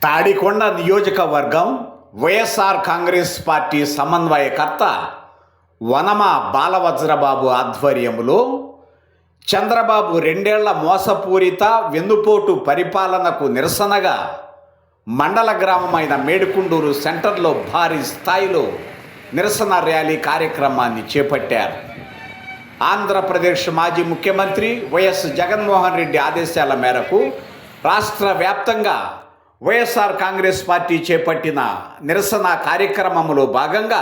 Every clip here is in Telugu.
తాడికొండ నియోజకవర్గం వైఎస్ఆర్ కాంగ్రెస్ పార్టీ సమన్వయకర్త వనమ బాలవజ్రబాబు ఆధ్వర్యంలో చంద్రబాబు రెండేళ్ల మోసపూరిత వెన్నుపోటు పరిపాలనకు నిరసనగా మండల గ్రామమైన మేడుకుండూరు సెంటర్లో భారీ స్థాయిలో నిరసన ర్యాలీ కార్యక్రమాన్ని చేపట్టారు. ఆంధ్రప్రదేశ్ మాజీ ముఖ్యమంత్రి వైఎస్ జగన్మోహన్ రెడ్డి ఆదేశాల మేరకు రాష్ట్ర వ్యాప్తంగా వైఎస్ఆర్ కాంగ్రెస్ పార్టీ చేపట్టిన నిరసన కార్యక్రమంలో భాగంగా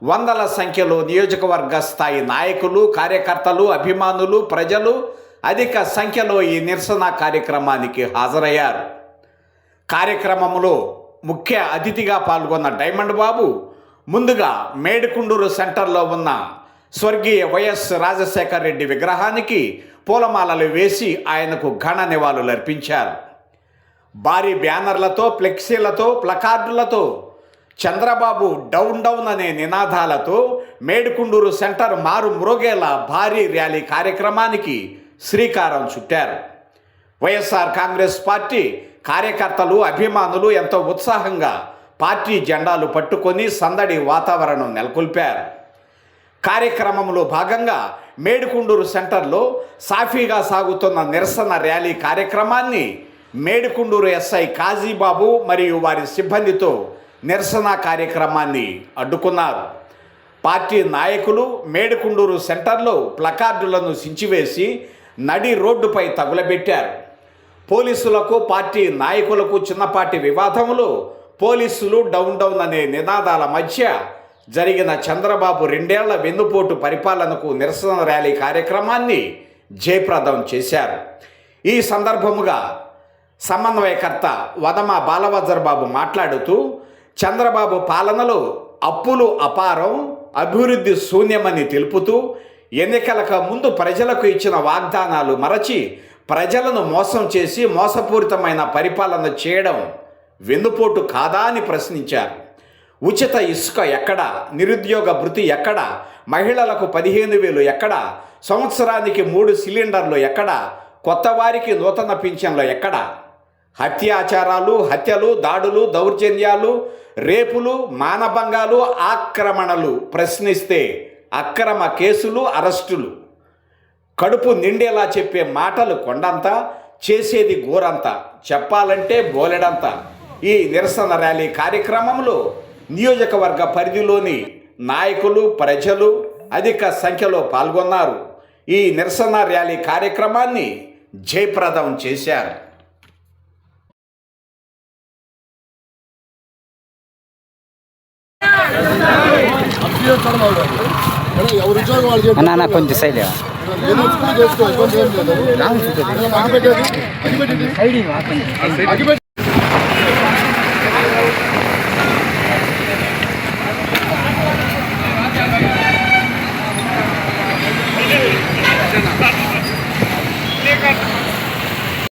వందల సంఖ్యలో నియోజకవర్గ స్థాయి నాయకులు, కార్యకర్తలు, అభిమానులు, ప్రజలు అధిక సంఖ్యలో ఈ నిరసన కార్యక్రమానికి హాజరయ్యారు. కార్యక్రమంలో ముఖ్య అతిథిగా పాల్గొన్న డైమండ్ బాబు ముందుగా మేడుకుండూరు సెంటర్లో ఉన్న స్వర్గీయ వైఎస్ రాజశేఖర రెడ్డి విగ్రహానికి పూలమాలలు వేసి ఆయనకు ఘన నివాళులు అర్పించారు. భారీ బ్యానర్లతో, ఫ్లెక్సీలతో, ప్లకార్డులతో చంద్రబాబు డౌన్ డౌన్ అనే నినాదాలతో మేడుకుండూరు సెంటర్ మారు మ్రోగేలా భారీ ర్యాలీ కార్యక్రమానికి శ్రీకారం చుట్టారు. వైఎస్ఆర్ కాంగ్రెస్ పార్టీ కార్యకర్తలు, అభిమానులు ఎంతో ఉత్సాహంగా పార్టీ జెండాలు పట్టుకొని సందడి వాతావరణం నెలకొల్పారు. కార్యక్రమంలో భాగంగా మేడుకుండూరు సెంటర్లో సాఫీగా సాగుతున్న నిరసన ర్యాలీ కార్యక్రమాన్ని మేడుకుండూరు ఎస్ఐ కాజీబాబు మరియు వారి సిబ్బందితో నిరసన కార్యక్రమాన్ని అడ్డుకున్నారు. పార్టీ నాయకులు మేడుకుండూరు సెంటర్లో ప్లకార్డులను సించివేసి నడి రోడ్డుపై తగులబెట్టారు. పోలీసులకు, పార్టీ నాయకులకు చిన్నపాటి వివాదంలో పోలీసులు డౌన్ డౌన్ అనే నినాదాల మధ్య జరిగిన చంద్రబాబు రెండేళ్ల వెన్నుపోటు పరిపాలనకు నిరసన ర్యాలీ కార్యక్రమాన్ని జయప్రదం చేశారు. ఈ సందర్భముగా సమన్వయకర్త వనమ బాలవజ్రబాబు మాట్లాడుతూ చంద్రబాబు పాలనలో అప్పులు అపారం, అభివృద్ధి శూన్యమని తెలుపుతూ ఎన్నికలకు ముందు ప్రజలకు ఇచ్చిన వాగ్దానాలు మరచి ప్రజలను మోసం చేసి మోసపూరితమైన పరిపాలన చేయడం వెన్నుపోటు కాదా అని ప్రశ్నించారు. ఉచిత ఇసుక ఎక్కడ? నిరుద్యోగ భృతి ఎక్కడ? మహిళలకు 15,000 ఎక్కడ? సంవత్సరానికి 3 సిలిండర్లు ఎక్కడ? కొత్త వారికి నూతన పింఛన్లు ఎక్కడ? హత్యాచారాలు, హత్యలు, దాడులు, దౌర్జన్యాలు, రేపులు, మానభంగాలు, ఆక్రమణలు ప్రశ్నిస్తే అక్రమ కేసులు, అరెస్టులు. కడుపు నిండేలా చెప్పే మాటలు కొండంత, చేసేది గోరంత, చెప్పాలంటే బోలెడంత. ఈ నిరసన ర్యాలీ కార్యక్రమంలో నియోజకవర్గ పరిధిలోని నాయకులు, ప్రజలు అధిక సంఖ్యలో పాల్గొన్నారు. ఈ నిరసన ర్యాలీ కార్యక్రమాన్ని జయప్రదం చేశారు. కొంచెం సైడ్